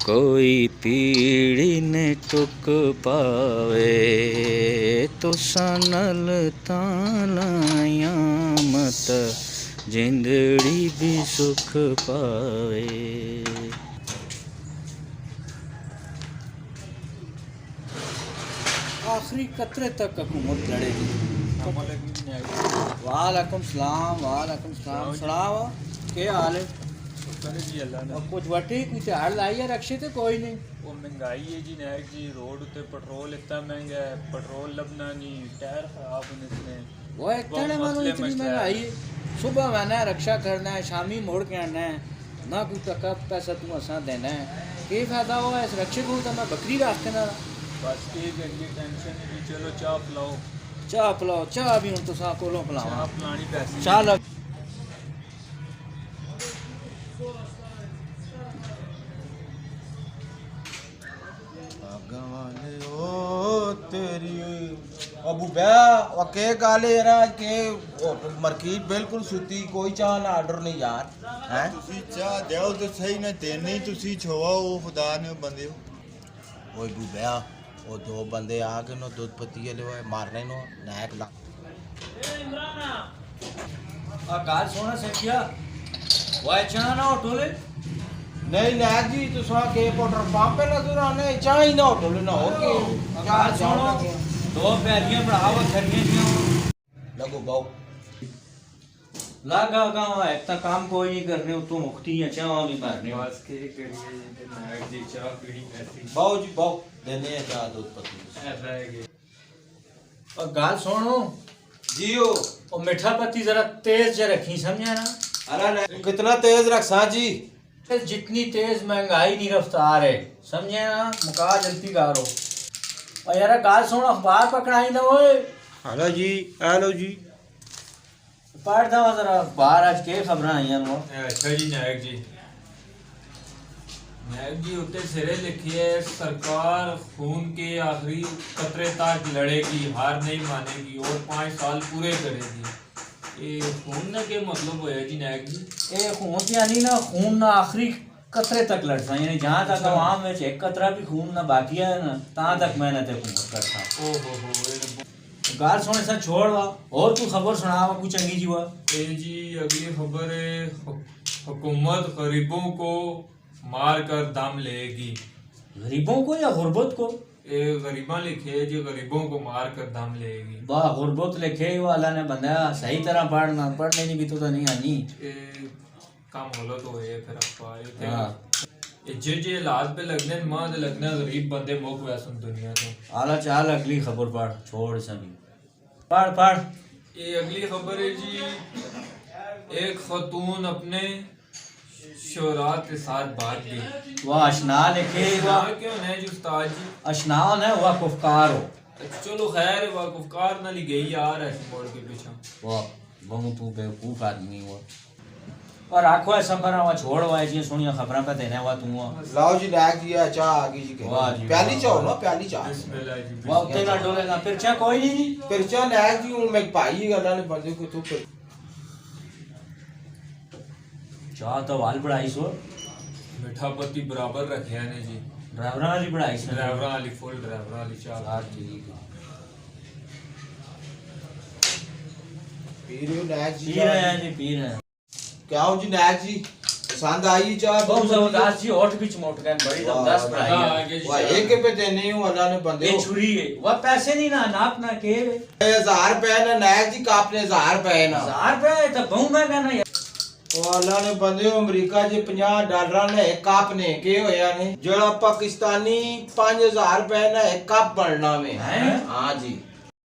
कोई पीड़ी ने टुक पावे तुसा नल तालाया मत जिंदड़ी भी सुख पावे। आखिरी कतरे तक हुकूमत लड़ेगी। वालेकुम सलाम। वालेकुम सलाम। सुनाओ क्या हाल है? कुछ वटी कुछ हाड़ लाई है रक्षे तो कोई नहीं। वो महंगाई है जी नायक जी, रोड उते पेट्रोल इतना महंगा है, पेट्रोल लबना नहीं, टायर खराब होने से वो एक तड़े मानो इतनी महंगाई है। सुबह मैंने रक्षा करना है, शामी मोड़ के आना है, ना कुछ टका पैसा तू असा देना है। क्या फायदा हुआ इस रक्षे को? तो मैं बकरी रास्ते ना बस की करिए, टेंशन नहीं। चलो चाह पिलाओ। चाह पिलाओ। चाह भी हूँ तुसा कोलों पिलावा। चाह पिलानी पैसे चल तेरी अबू ब्या के गाले यार के मार्केट बिल्कुल सुती, कोई चाह ना आर्डर नहीं यार हैं। ਤੁਸੀਂ ਚਾਹ ਦਿਓ ਤੇ ਸਹੀ ਨਾ ਦੇਣੀ, ਤੁਸੀਂ ਛਵਾਓ ਖੁਦਾ ਨੇ ਬੰਦੇ ਹੋ। ओए अबू ब्या वो दो बंदे आ गए नो दूध पत्ती ले मारने नो नायक ला। गाल सोना से क्या वो चाह ना टोले नहीं नायक जी तुसा के पेट्रोल पंप पे नजर आने चाह ही ना होटल ना हो के गाल सुनो। दो पैरियां बढ़ाओ थरियां दियां लगो बाऊ लागा गांव है इतना काम कोई नहीं करने तो मुक्ति है चावा भी मारने। बस के करिए जी नायक जी, चाह पीनी पैसे बाऊ जी बाऊ देने हैं चाह दूध पत्ती ऐसा है कि और गाल सुनो जियो। और मीठा पत्ती जरा तेज ज रखी, समझा ना? अरे कितना तेज रखसा जी? जितनी तेज महंगाई की रफ्तार है, समझे ना? मुका जल्दी गारो। और यार गाल सुनो, अखबार पकड़ाई ना ओए। हेलो जी। हेलो जी। पढ़ दवा जरा अखबार, आज के खबर आई हैं वो। अच्छा जी नायक जी, नायक जी उत्ते सिरे लिखी है, सरकार खून के आखिरी कतरे तक लड़ेगी, हार नहीं मानेगी और 5 साल पूरे करेगी। ये खून ना के मतलब होया जी नायक जी? ए खून यानी ना खून ना आखिरी कतरे तक लड़ता, यानी जहाँ तक आवाम में एक कतरा भी खून ना बाकी है ना तहाँ तक मैं ना ते हुकूमत करता। ओ हो गाल सुने सा छोड़ वा और तू खबर सुना वा कुछ चंगी जी वा। ए जी अगली खबर है, हुकूमत गरीबों को मार कर दम लेगी। गरीबों को या गुर्बत को? ए गरीबा लिखे है जी, गरीबों को मार कर दम लेगी। वाह गुर्बत लिखे वो अल्लाह ने बंदा सही तरह पढ़ना, पढ़ने नहीं भी तो नहीं आनी। ए काम गलत हो है फिर आपका ये हाँ। जे हालात पे लगने मां दे लगना गरीब बंदे मुक वैसन दुनिया तो। आला चाल अगली खबर पढ़, छोड़ सभी पढ़ पढ़। ये अगली खबर है जी, एक खतून अपने शोहरा के साथ बात गई। वह अशना लिखे वह क्यों है जी उस्ताद जी? अशनान है वह कुफकार हो। चलो खैर वह कुफकार ना ली गई यार ऐसे मोड़ के पीछे। वह बहु तू बेवकूफ आदमी हुआ और आखो ऐसा बना हुआ छोड़ हुआ है जी सुनिया खबरां पे देने हुआ तू हुआ। लाओ जी नायक जी है चाह आगे जी के। वाह जी, प्याली चाहो ना प्याली चाह। बिस्मिल्लाह जी। वह उत्ते ना डोले ना फिर चा कोई नहीं जी। फिर चाह नायक जी हूं मैं भाई गल्ला ने बंदे को तू फिर चाह तो वाल बढ़ाई सो मीठा पत्ती बराबर रखे ने जी। ड्राइवरां वाली बढ़ाई से ड्राइवर वाली फुल ड्राइवर वाली चाह। यार ठीक है पी रहे हो नायक जी? पी रहे हैं जी, पी रहे हैं। क्या हो जी नायक जी, पसंद आई चाह? बहुत जबरदस्त जी, होठ भी चमोट गए, बड़ी जबरदस्त बढ़ाई है। वाह एक पे देने हूं अल्लाह ने बंदे ये छुरी है वह पैसे नहीं ना नापना के 1000 रुपए ना नायक जी का आपने 1000 रुपए ना 1000 रुपए तो बहु महंगा ना यार। ਉਹ ਅੱਲਾ ਨੇ ਬੰਦੇ ਅਮਰੀਕਾ 'ਚ 50 ਡਾਲਰਾਂ ਨੇ ਇੱਕ ਕੱਪ ਨੇ ਕੀ ਹੋਇਆ ਨੇ ਜਿਹੜਾ ਪਾਕਿਸਤਾਨੀ 5000 ਰੁਪਏ ਨਾਲ ਇੱਕ ਕੱਪ ਬਣਨਾ ਵੇ। हैं? ਹਾਂ ਜੀ।